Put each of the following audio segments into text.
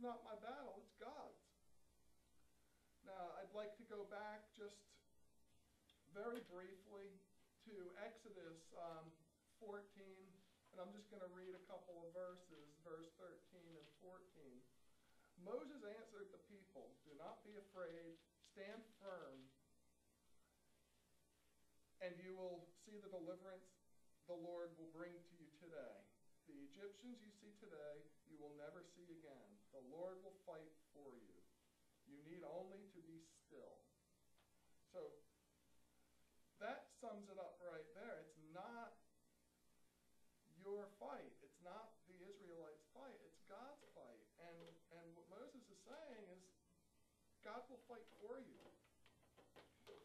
not my battle, it's God's. Now, I'd like to go back just very briefly to Exodus 14, and I'm just going to read a couple of verses, verse 13 and 14. Moses answered the people, "Do not be afraid, stand firm, and you will see the deliverance the Lord will bring to you today. The Egyptians you see today, you will never see again. The Lord will fight for you. You need only to be still." So that sums it up right there. It's not your fight. It's not the Israelites' fight. It's God's fight. And what Moses is saying is God will fight for you.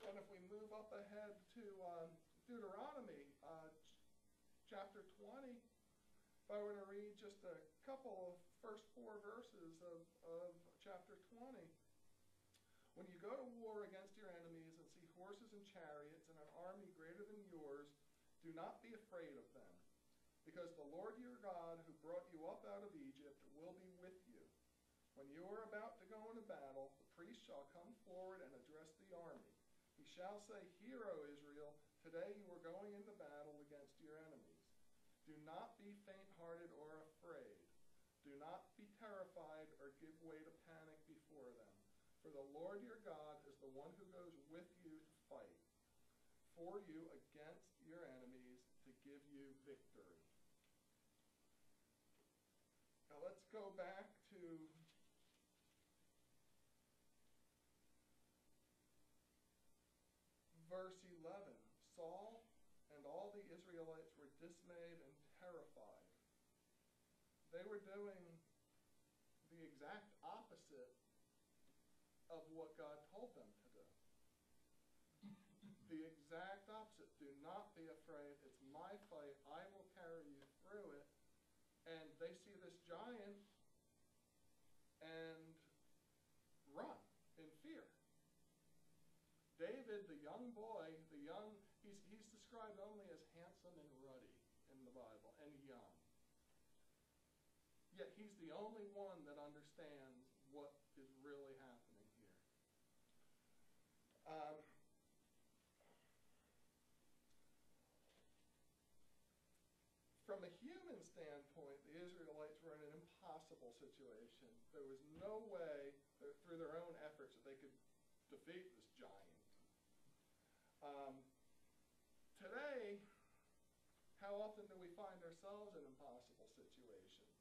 And if we move up ahead to Deuteronomy chapter 20, if I were to read just a couple of first 4 verses of chapter 20, when you go to war against your enemies and see horses and chariots and an army greater than yours, do not be afraid of them, because the Lord your God, who brought you up out of Egypt, will be with you. When you are about to go into battle, the priest shall come forward and address the army. He shall say, "Hear, O Israel, today you are going into battle against your enemies. Do not be faint-hearted or afraid. Do not be terrified or give way to panic before them. For the Lord your God is the one who goes with you to fight for you against your enemies to give you victory." Now let's go back to verse 11. Saul and all the Israelites were dismayed and terrified. They were doing the exact opposite of what God told them to do. The exact opposite. Do not be afraid. It's my fight. I will carry you through it. And they see this giant and run in fear. David, the young boy, he's described only as handsome and ruddy in the Bible, and young. Yet he's the only one that understands what is really happening here. From a human standpoint, the Israelites were in an impossible situation. There was no way, through their own efforts, that they could defeat this giant. Today, how often do we find ourselves in impossible situations?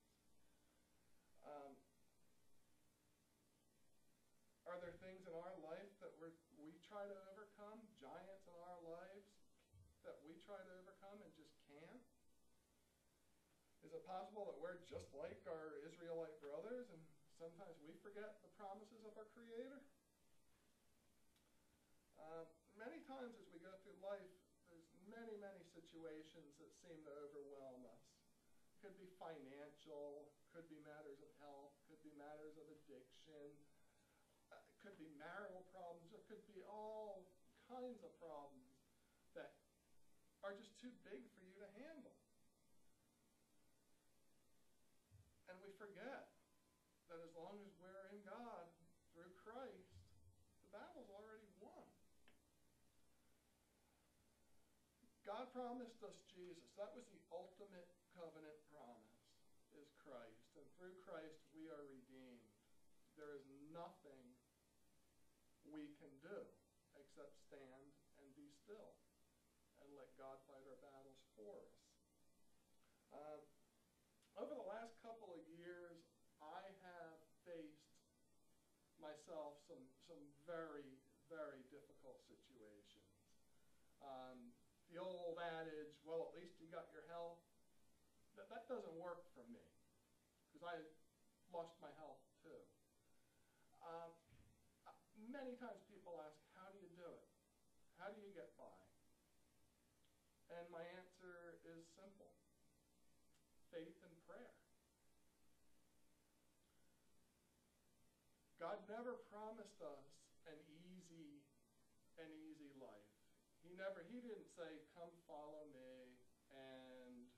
Are there things in our life that we try to overcome, giants in our lives that we try to overcome and just can't? Is it possible that we're just like our Israelite brothers and sometimes we forget the promises of our Creator? Many times as we go through life, there's many, many situations that seem to overwhelm us. It could be financial, could be matters of health, could be matters of addiction, could be marital problems, or could be all kinds of problems that are just too big for you to handle. And we forget that as long as we're in God through Christ, the battle's already won. God promised us Jesus. That was the ultimate covenant promise, is Christ. And through Christ we are redeemed. There is nothing we can do except stand and be still and let God fight our battles for us. Over the last couple of years, I have faced myself some very, very difficult situations. The old adage, well, at least you got your health, that doesn't work for me because I lost my health too. Many times people ask, how do you do it? How do you get by? And my answer is simple. Faith and prayer. God never promised us an easy life. He didn't say, come follow me and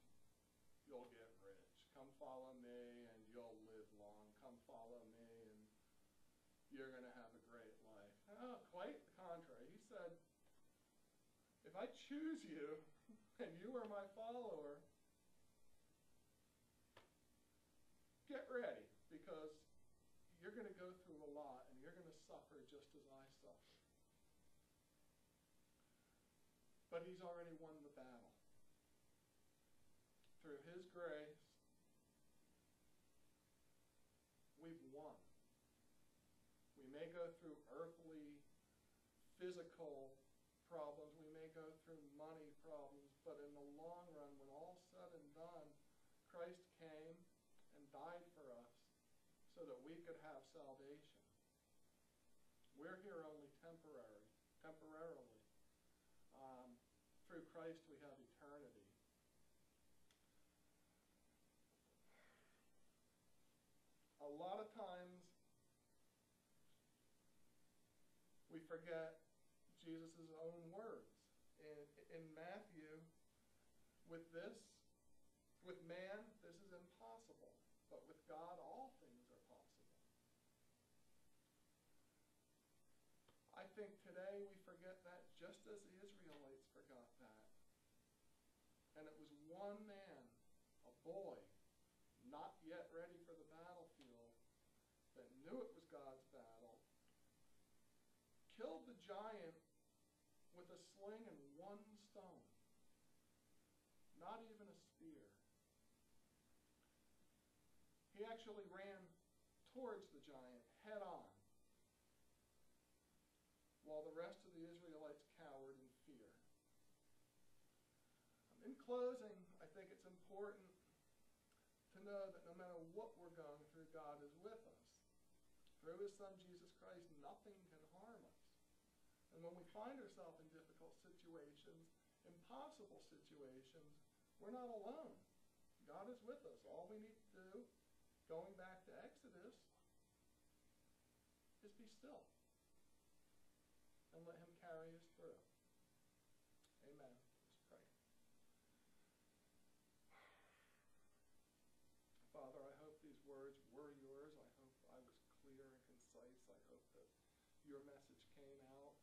you'll get rich. Come follow me and you'll live long. Come follow me you're going to have a great life. Oh, quite the contrary. He said, if I choose you and you are my follower, get ready, because you're going to go through a lot and you're going to suffer just as I suffered. But he's already won the battle. Through his grace, we've won. We may go through earthly, physical problems. We may go through money problems. But in the long run, when all's said and done, Christ came and died for us so that we could have salvation. We're here only temporarily. Through Christ, we have eternity. A lot of times, we forget Jesus' own words. In Matthew, with man, this is impossible. But with God, all things are possible. I think today we forget that just as the Israelites forgot that. And it was one man, a boy, not yet ready for the battlefield, that knew it was God's battle, killed the giant with a sling and one stone. Not even a spear. He actually ran towards the giant head on, while the rest of the Israelites cowered in fear. In closing, I think it's important to know that no matter what we're going through, God is with us. Through his Son, Jesus Christ, nothing can harm us. And when we find ourselves in difficult situations, impossible situations, we're not alone. God is with us. All we need to do, going back to Exodus, is be still and let him carry us through. Amen. Let's pray. Father, I hope these words were yours. I hope I was clear and concise. I hope that your message came out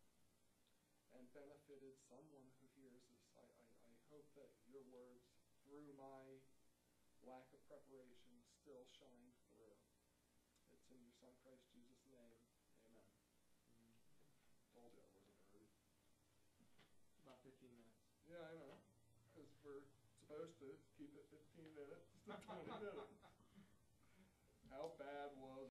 and benefited someone who hears this. I hope that your words, through my lack of preparation, still shine through. It's in your Son, Christ Jesus' name. Amen. Told you I wasn't hurried. About 15 minutes. Yeah, I know. Because we're supposed to keep it 15 minutes to 20 minutes.